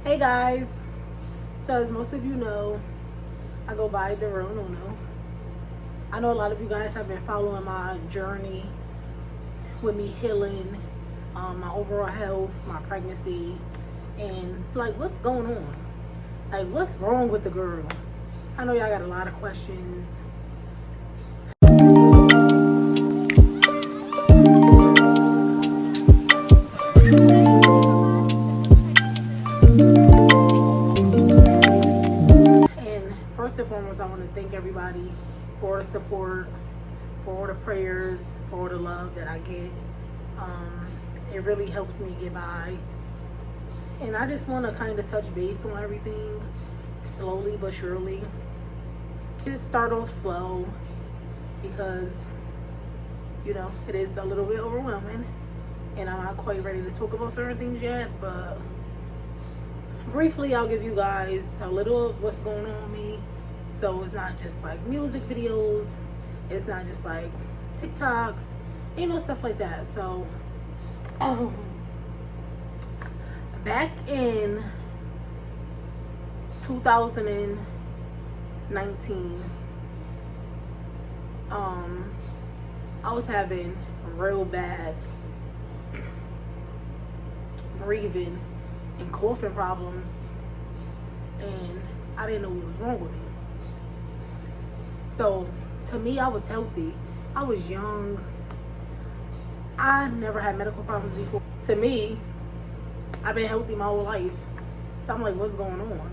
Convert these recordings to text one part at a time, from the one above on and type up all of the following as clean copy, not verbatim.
Hey guys, so as most of you know, I go by the real Nuno. I know a lot of you guys have been following my journey with me healing, my overall health, my pregnancy, and like what's going on? Like what's wrong with the girl? I know y'all got a lot of questions. First and foremost, I want to thank everybody for the support, for all the prayers, for all the love that I get. It really helps me get by. And I just want to kind of touch base on everything, slowly but surely. Just start off slow because, you know, it is a little bit overwhelming. And I'm not quite ready to talk about certain things yet, but briefly I'll give you guys a little of what's going on with me. So it's not just like music videos, it's not just like TikToks, you know, stuff like that. So back in 2019, I was having real bad breathing and coughing problems, and I didn't know what was wrong with me. So to me, I was healthy. I was young. I never had medical problems before. To me, I've been healthy my whole life. So I'm like, what's going on?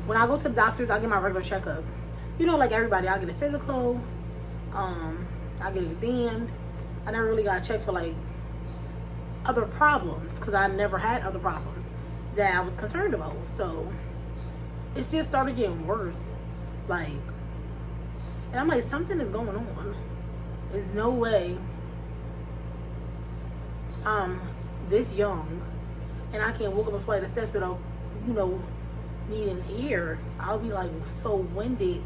When I go to the doctors, I get my regular checkup. You know, like everybody, I get a physical. I get examined. I never really got checked for like other problems because I never had other problems that I was concerned about. So it's just started getting worse. Like, and I'm like, something is going on. There's no way I'm this young and I can't walk up a flight of steps without, you know, needing air. I'll be like so winded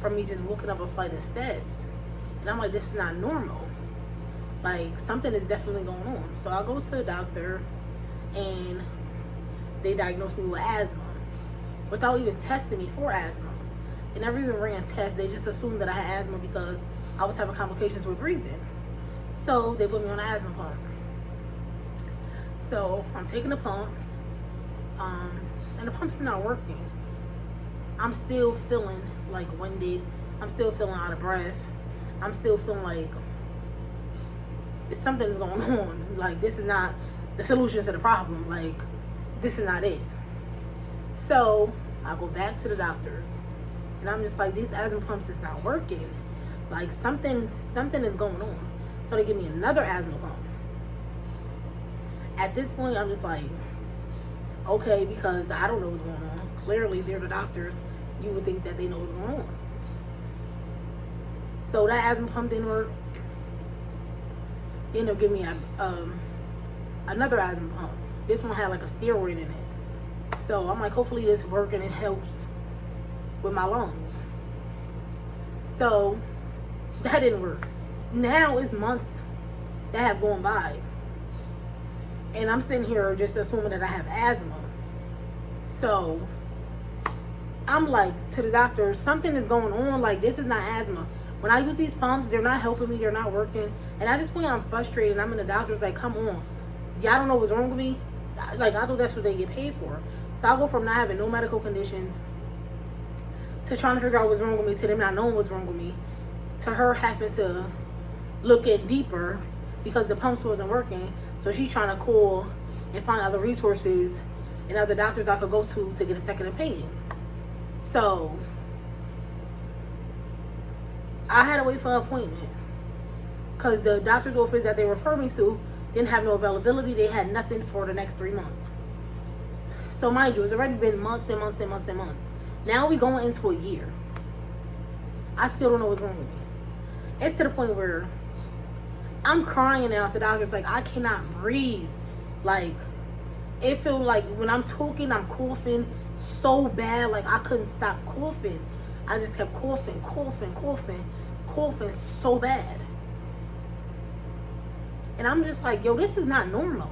from me just walking up a flight of steps. And I'm like, this is not normal. Like, something is definitely going on. So I go to the doctor and they diagnosed me with asthma without even testing me for asthma. They never even ran tests. They just assumed that I had asthma because I was having complications with breathing. So they put me on an asthma pump. So I'm taking the pump, and the pump's not working. I'm still feeling like winded. I'm still feeling out of breath. I'm still feeling like something is going on. Like, this is not the solution to the problem. Like, this is not it. So I go back to the doctors. And I'm just like, these asthma pumps is not working. Like, something is going on. So they give me another asthma pump. At this point, I'm just like, okay, because I don't know what's going on. Clearly, they're the doctors. You would think that they know what's going on. So that asthma pump didn't work. They ended up giving me another asthma pump. This one had like a steroid in it. So I'm like, hopefully this works and it helps with my lungs. So that didn't work. Now it's months that have gone by, and I'm sitting here just assuming that I have asthma. So I'm like to the doctor, something is going on. Like, this is not asthma. When I use these pumps, they're not helping me. They're not working. And at this point, I'm frustrated. I'm in the doctor's like, come on, y'all don't know what's wrong with me. Like, I thought that's what they get paid for. So I go from not having no medical conditions to trying to figure out what's wrong with me, to them not knowing what's wrong with me, to her having to look in deeper because the pumps wasn't working. So she's trying to call and find other resources and other doctors I could go to get a second opinion. So I had to wait for an appointment because the doctor's office that they referred me to didn't have no availability. They had nothing for the next 3 months. So mind you, it's already been months and months and months and months. Now we going into a year. I still don't know what's wrong with me. It's to the point where I'm crying out. The doctor's like, I cannot breathe. Like, it feels like when I'm talking, I'm coughing so bad. Like, I couldn't stop coughing. I just kept coughing so bad. And I'm just like, yo, this is not normal.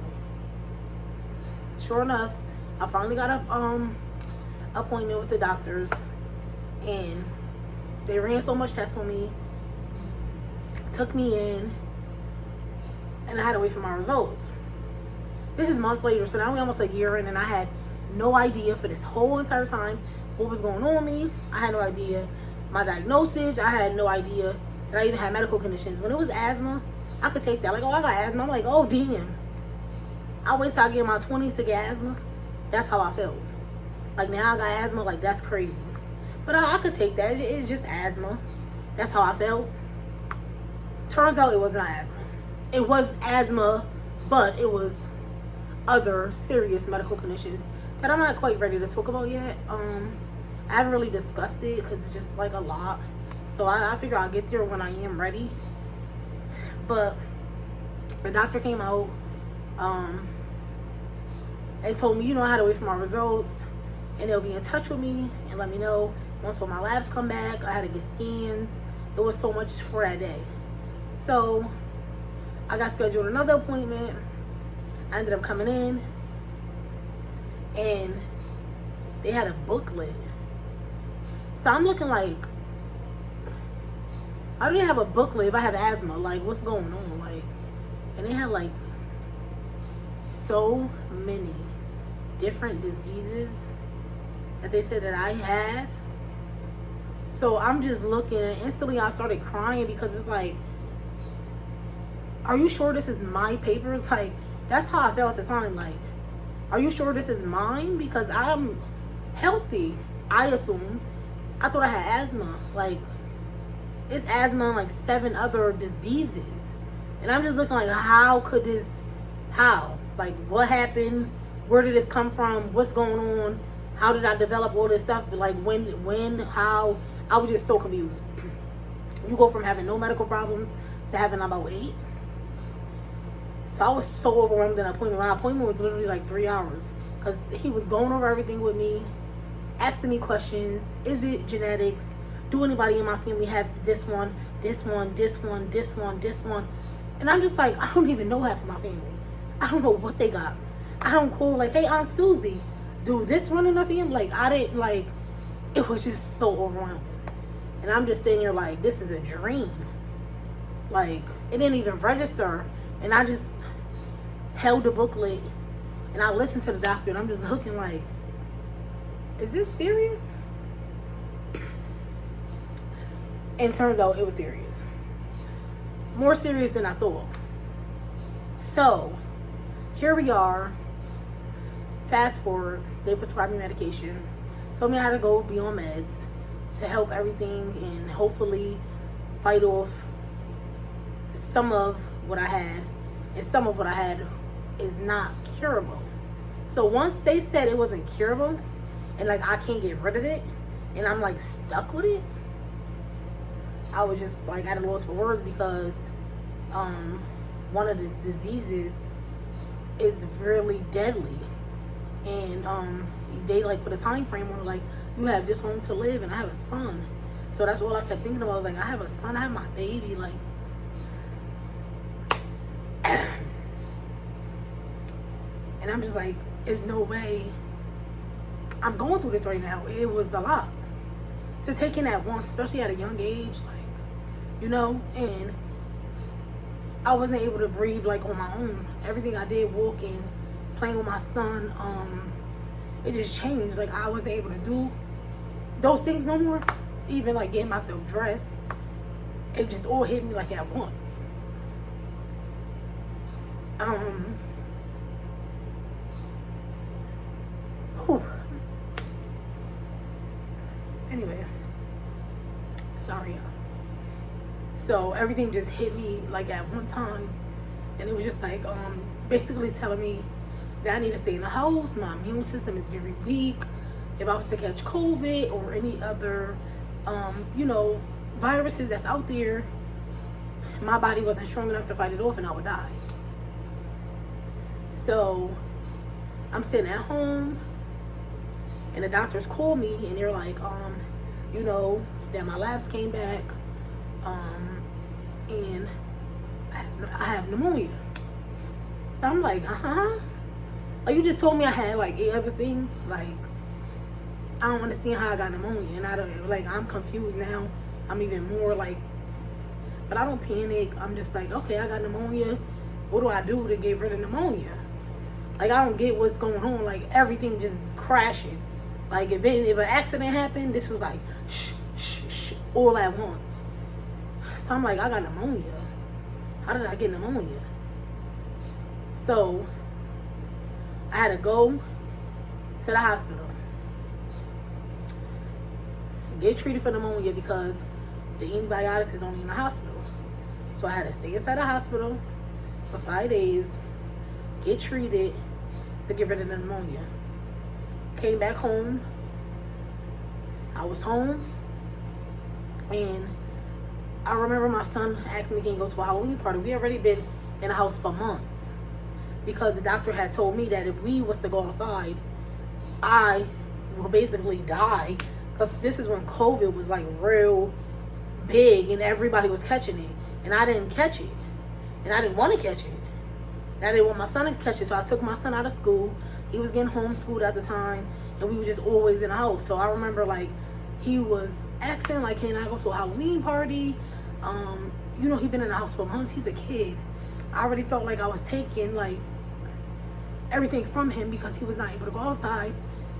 Sure enough, I finally got a appointment with the doctors, and they ran so much tests on me, took me in, and I had to wait for my results. This is months later, so now we're almost a year in, and I had no idea for this whole entire time what was going on with me. I had no idea my diagnosis. I had no idea that I even had medical conditions. When it was asthma, I could take that. Like, oh, I got asthma. I'm like, oh, damn. I wait till I get in my 20s to get asthma. That's how I felt. Like, now I got asthma. Like, that's crazy. But I could take that. It's just asthma. That's how I felt. Turns out it wasn't asthma. It was asthma, but it was other serious medical conditions that I'm not quite ready to talk about yet. I haven't really discussed it because it's just like a lot. So I figure I'll get there when I am ready. But the doctor came out. They told me, you know, I had to wait for my results, and they'll be in touch with me and let me know once all my labs come back. I had to get scans. It was so much for that day. So I got scheduled another appointment. I ended up coming in, and they had a booklet. So I'm looking like, I didn't have a booklet if I have asthma. Like, what's going on? Like, and they had like so many different diseases that they said that I have. So I'm just looking, and instantly I started crying because it's like, are you sure this is my papers? Like, that's how I felt at the time. Like, are you sure this is mine? Because I'm healthy, I assume. I thought I had asthma. Like, it's asthma and like 7 other diseases. And I'm just looking like, how could this, how? Like, what happened? Where did this come from? What's going on? How did I develop all this stuff? Like, when, how? I was just so confused. You go from having no medical problems to having about 8. So I was so overwhelmed in the appointment. My appointment was literally like 3 hours because he was going over everything with me, asking me questions. Is it genetics? Do anybody in my family have this one, this one, this one, this one, this one? And I'm just like, I don't even know half of my family. I don't know what they got. I don't call like, hey, Aunt Susie, do this run in the family? Like, I didn't, like, it was just so overwhelming. And I'm just sitting here like, this is a dream. Like, it didn't even register. And I just held the booklet and I listened to the doctor, and I'm just looking like, is this serious? And turns out it was serious. More serious than I thought. So, here we are. Fast forward, they prescribed me medication. Told me I had to go be on meds to help everything and hopefully fight off some of what I had. And some of what I had is not curable. So once they said it wasn't curable, and like I can't get rid of it, and I'm like stuck with it, I was just like at a loss for words because one of the diseases is really deadly, and they like put a time frame on it, like, you have this long to live, and I have a son. So that's all I kept thinking about. I was like, I have a son, I have my baby, like. And I'm just like, there's no way I'm going through this right now. It was a lot to take in at once, especially at a young age, like, you know. And I wasn't able to breathe like on my own. Everything I did, walking, playing with my son, it just changed. Like, I wasn't able to do those things no more. Even like getting myself dressed, it just all hit me like at once. Whew. Anyway, sorry y'all. So everything just hit me like at one time, and it was just like basically telling me that I need to stay in the house. My immune system is very weak. If I was to catch COVID or any other you know, viruses that's out there, my body wasn't strong enough to fight it off, and I would die. So I'm sitting at home, and the doctors call me, and they're like, you know, that my labs came back, and I have pneumonia. So I'm like, Like, you just told me I had like 8 other things. Like, I don't understand how I got pneumonia, and I don't, like, I'm confused now. I'm even more like, but I don't panic. I'm just like, okay, I got pneumonia. What do I do to get rid of pneumonia? Like, I don't get what's going on. Like, everything just crashing. Like, if an accident happened, this was like shh, shh, shh, all at once. So I'm like, I got pneumonia. How did I get pneumonia? So I had to go to the hospital, get treated for pneumonia because the antibiotics is only in the hospital. So I had to stay inside the hospital for 5 days, get treated to get rid of the pneumonia. Came back home. I was home, and I remember my son asked me, can you go to a Halloween party? We already been in the house for months because the doctor had told me that if we was to go outside, I will basically die, because this is when COVID was like real big and everybody was catching it, and I didn't catch it, and I didn't want to catch it, and I didn't want my son to catch it. So I took my son out of school. He was getting homeschooled at the time, and we were just always in the house. So I remember, like, he was asking, like, can I go to a Halloween party? You know, he'd been in the house for months. He's a kid. I already felt like I was taking, like, everything from him because he was not able to go outside.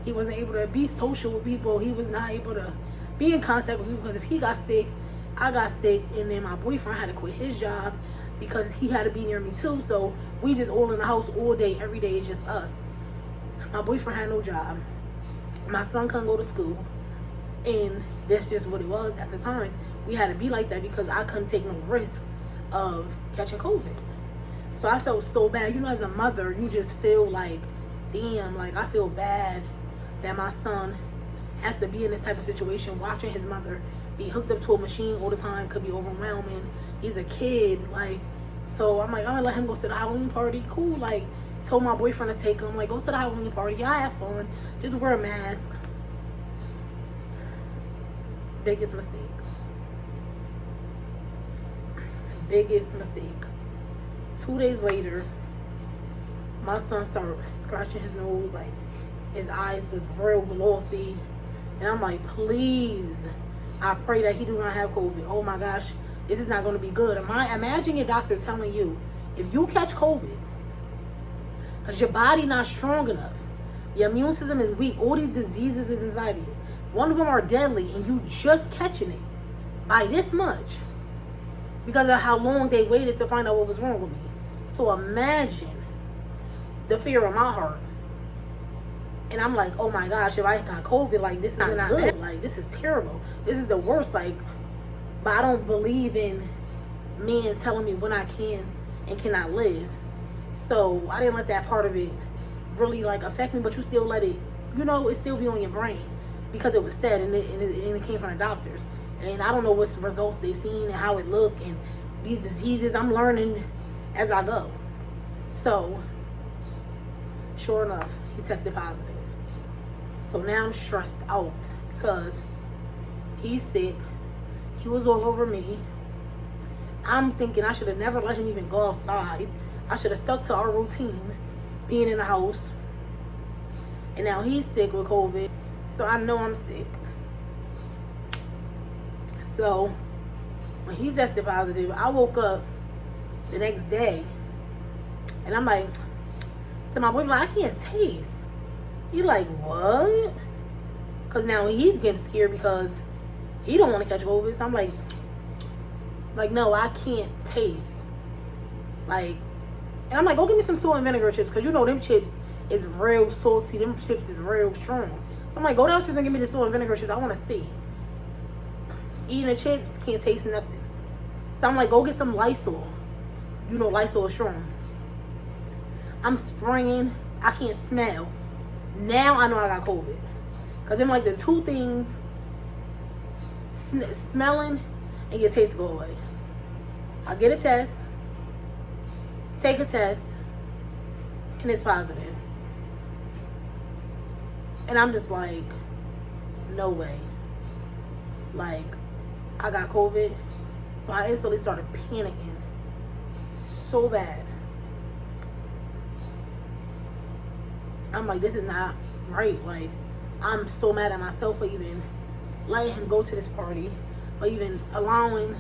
He wasn't able to be social with people. He was not able to be in contact with people because if he got sick, I got sick, and then my boyfriend had to quit his job because he had to be near me too. So we just all in the house all day, every day. It's just us. My boyfriend had no job. My son couldn't go to school, and that's just what it was at the time. We had to be like that because I couldn't take no risk of catching COVID. So I felt so bad. You know, as a mother, you just feel like, damn, like, I feel bad that my son has to be in this type of situation. Watching his mother be hooked up to a machine all the time could be overwhelming. He's a kid, like, so I'm like, I'm gonna let him go to the Halloween party. Cool, like, told my boyfriend to take him, like, go to the Halloween party. Yeah, I have fun. Just wear a mask. Biggest mistake. Biggest mistake. 2 days later, my son started scratching his nose, like, his eyes was real glossy. And I'm like, please, I pray that he do not have COVID. Oh my gosh, this is not going to be good. Imagine your doctor telling you, if you catch COVID, because your body not strong enough, your immune system is weak, all these diseases is inside of you. One of them are deadly, and you just catching it by this much because of how long they waited to find out what was wrong with me. So imagine the fear in my heart. And I'm like, oh my gosh, if I got COVID, like, this is not good. Like, this is terrible. This is the worst. Like, but I don't believe in men telling me when I can and cannot live. So I didn't let that part of it really, like, affect me. But you still let it, you know, it still be on your brain because it was said and it came from the doctors. And I don't know what results they seen and how it looked and these diseases. I'm learning as I go. So sure enough, he tested positive. So now I'm stressed out because he's sick. He was all over me. I'm thinking I should have never let him even go outside. I should have stuck to our routine, being in the house. And now he's sick with COVID. So I know I'm sick. So when he tested positive, I woke up the next day and I'm like, to my boyfriend, like, I can't taste. He like, what? Because now he's getting scared because he don't want to catch COVID. So I'm like, no, I can't taste. Like, and I'm like, go get me some salt and vinegar chips, because you know them chips is real salty. Them chips is real strong. So I'm like, go downstairs and give me the salt and vinegar chips. I want to see. Eating the chips, can't taste nothing. So I'm like, go get some Lysol. You know Lysol is strong. I'm spraying. I can't smell. Now I know I got COVID. Because them like the two things, smelling and your taste go away. I get a test, take a test, and it's positive. And I'm just like, no way. Like, I got COVID. So I instantly started panicking so bad. I'm like, this is not right. Like, I'm so mad at myself for even letting him go to this party, or even allowing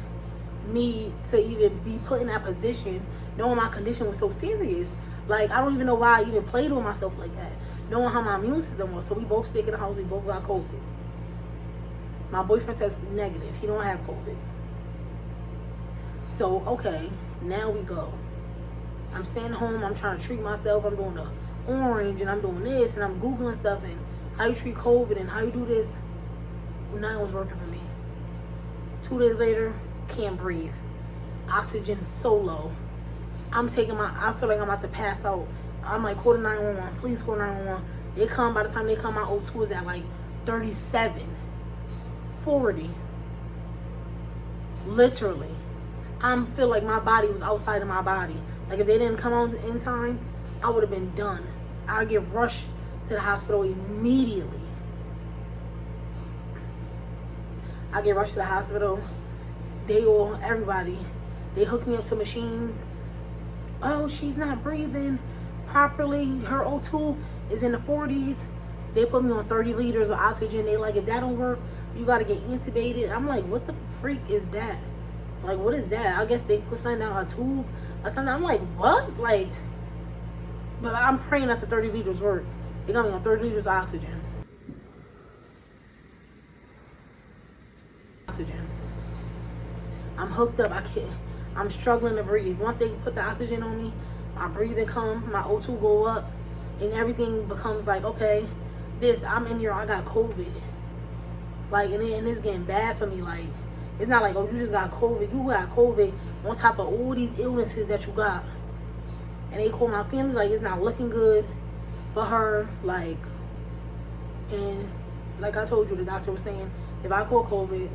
me to even be put in that position, knowing my condition was so serious. Like, I don't even know why I even played with myself like that, knowing how my immune system was. So we both stayed in the house. We both got COVID. My boyfriend tested negative. He don't have COVID. So, okay, now we go. I'm staying home. I'm trying to treat myself. I'm doing the orange, and I'm doing this, and I'm Googling stuff, and how you treat COVID, and how you do this. Nothing was working for me. 2 days later, can't breathe. Oxygen so low. I feel like I'm about to pass out. I'm like, call 911. Please call 911. They come, by the time they come, my O2 is at like 37, 40. Literally. I feel like my body was outside of my body. Like, if they didn't come on in time, I would have been done. I'd get rushed to the hospital immediately. I get rushed to the hospital. Everybody, they hooked me up to machines. Oh, she's not breathing properly. Her O2 is in the 40s. They put me on 30 liters of oxygen. They like, if that don't work, you got to get intubated. I'm like, what the freak is that? Like, what is that? I guess they put something down a tube or something. I'm like, what? Like, but I'm praying that the 30 liters work. They got me on 30 liters of oxygen. I'm hooked up. I'm struggling to breathe. Once they put the oxygen on me, my breathing come, my O2 go up, and everything becomes like, okay, I'm in here, I got COVID. Like, and it's getting bad for me. Like, it's not like, oh, you just got COVID. You got COVID on top of all these illnesses that you got. And they call my family, like, it's not looking good for her. Like, and like I told you, the doctor was saying, if I caught COVID,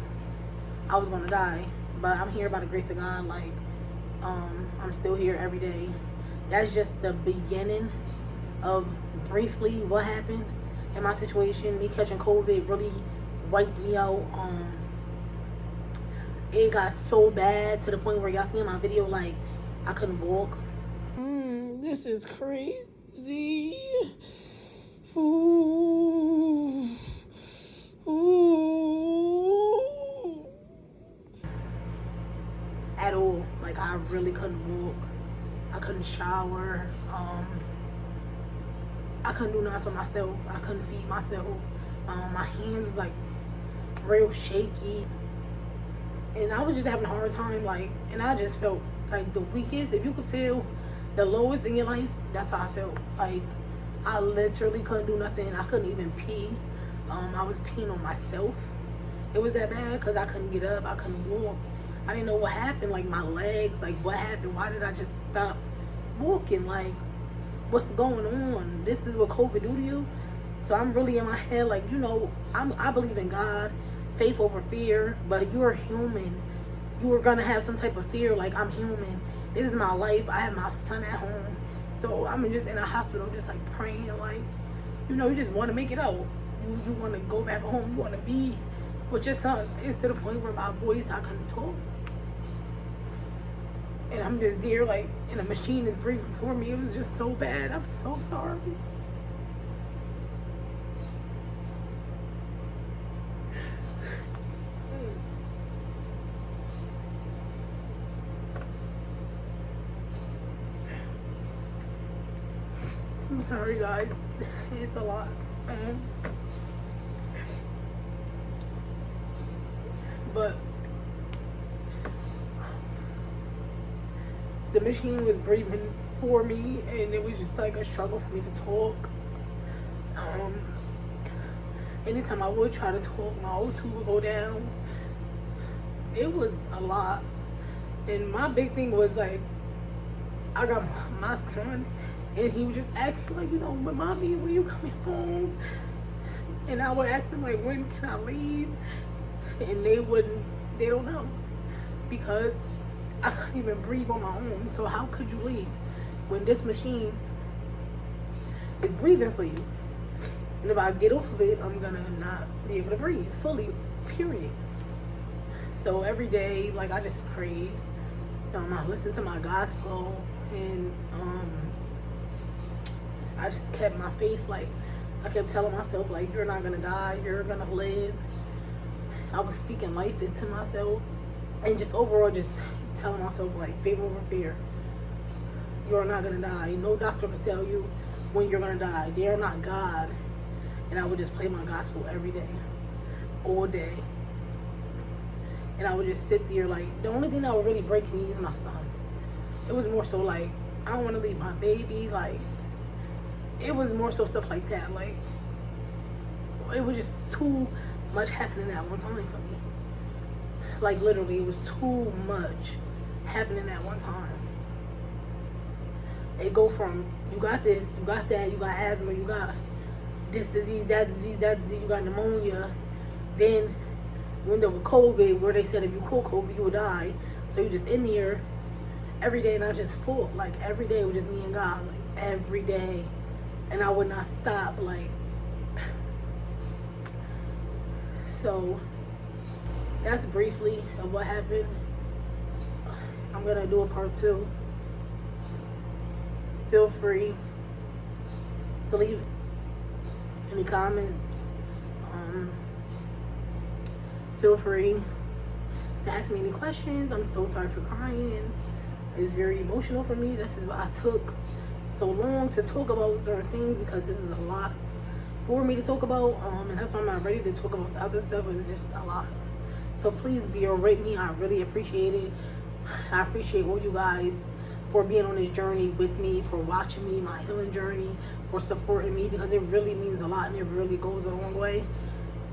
I was going to die. But I'm here by the grace of God. Like, I'm still here every day. That's just the beginning of briefly what happened in my situation. Me catching COVID really wiped me out. It got so bad to the point where y'all see in my video, like, I couldn't walk. This is crazy. Ooh. Ooh. At all. Like, I really couldn't walk. I couldn't shower. I couldn't do nothing for myself. I couldn't feed myself. My hands was like real shaky. And I was just having a hard time, like, and I just felt like the weakest. If you could feel the lowest in your life, that's how I felt. Like, I literally couldn't do nothing. I couldn't even pee. I was peeing on myself. It was that bad because I couldn't get up. I couldn't walk. I didn't know what happened. Like, my legs, like, what happened? Why did I just stop walking? Like, what's going on? This is what COVID do to you? So I'm really in my head, like, you know, I believe in God. Faith over fear, but you're human. You are gonna have some type of fear. Like, I'm human. This is my life. I have my son at home, so I'm just in a hospital, just like praying. Like, you know, you just want to make it out. You want to go back home. You want to be with your son. It's to the point where my voice, I couldn't talk, and I'm just there, like, and a machine is breathing for me. It was just so bad. I'm so sorry. I'm sorry, guys. It's a lot. But the machine was breathing for me, and it was just like a struggle for me to talk. Anytime I would try to talk, my O2 would go down. It was a lot. And my big thing was, like, I got my son, and he would just ask me, like, you know, but mommy, when you coming home? And I would ask him, like, when can I leave? And they don't know. Because I couldn't even breathe on my own. So how could you leave when this machine is breathing for you? And if I get off of it, I'm gonna not be able to breathe fully, period. So every day, like, I just prayed. I listened to my gospel, and I just kept my faith. Like, I kept telling myself, like, you're not gonna die, you're gonna live. I was speaking life into myself, and just overall just telling myself, like, faith over fear. You're not gonna die. No doctor can tell you when you're gonna die. They're not God. And I would just play my gospel every day, all day. And I would just sit there, like, the only thing that would really break me is my son. It was more so like, I don't want to leave my baby. Like, it was more so stuff like that. Like, it was just too much happening at one time for me. Like, literally, it was too much happening at one time. It go from, you got this, you got that, you got asthma, you got this disease, that disease, you got pneumonia. Then when there was COVID, where they said if you caught COVID, you would die. So you just in here every day, and I just fought. Like, every day was just me and God. Like, every day. And I would not stop. Like, so that's briefly of what happened. I'm going to do a part 2. Feel free to leave any comments. Feel free to ask me any questions. I'm so sorry for crying. It's very emotional for me. This is why I took so long to talk about certain things, because this is a lot for me to talk about. And that's why I'm not ready to talk about the other stuff. It's just a lot. So please bear with me. I really appreciate it. I appreciate all you guys for being on this journey with me, for watching me, my healing journey, for supporting me, because it really means a lot and it really goes a long way,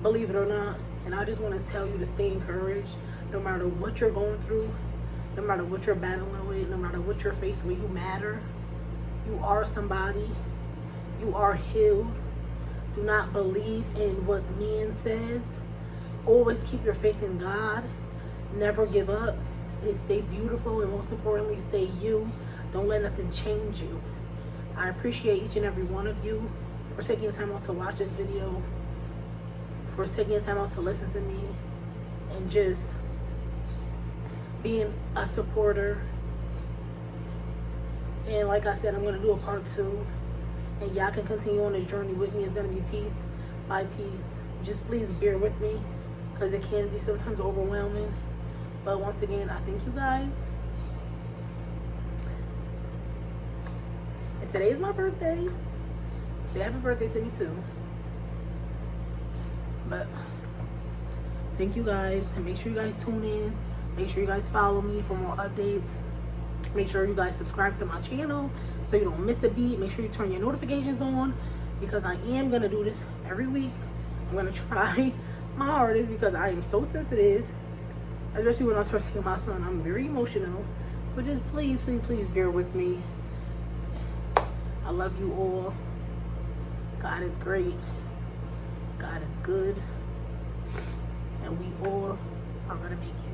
believe it or not. And I just want to tell you to stay encouraged, no matter what you're going through, no matter what you're battling with, no matter what you're facing with. You matter. You are somebody. You are healed. Do not believe in what man says. Always keep your faith in God. Never give up. Stay beautiful, and most importantly, stay you. Don't let nothing change you. I appreciate each and every one of you for taking the time out to watch this video, for taking the time out to listen to me, and just being a supporter. And like I said, I'm going to do a part 2, and y'all can continue on this journey with me. It's going to be piece by piece. Just please bear with me, because it can be sometimes overwhelming. But once again, I thank you guys. And today is my birthday. So happy birthday to me too. But thank you guys. And make sure you guys tune in. Make sure you guys follow me for more updates. Make sure you guys subscribe to my channel so you don't miss a beat. Make sure you turn your notifications on, because I am going to do this every week. I'm going to try my hardest, because I am so sensitive. Especially when I start seeing my son, I'm very emotional. So just please, please, please bear with me. I love you all. God is great. God is good. And we all are going to make it.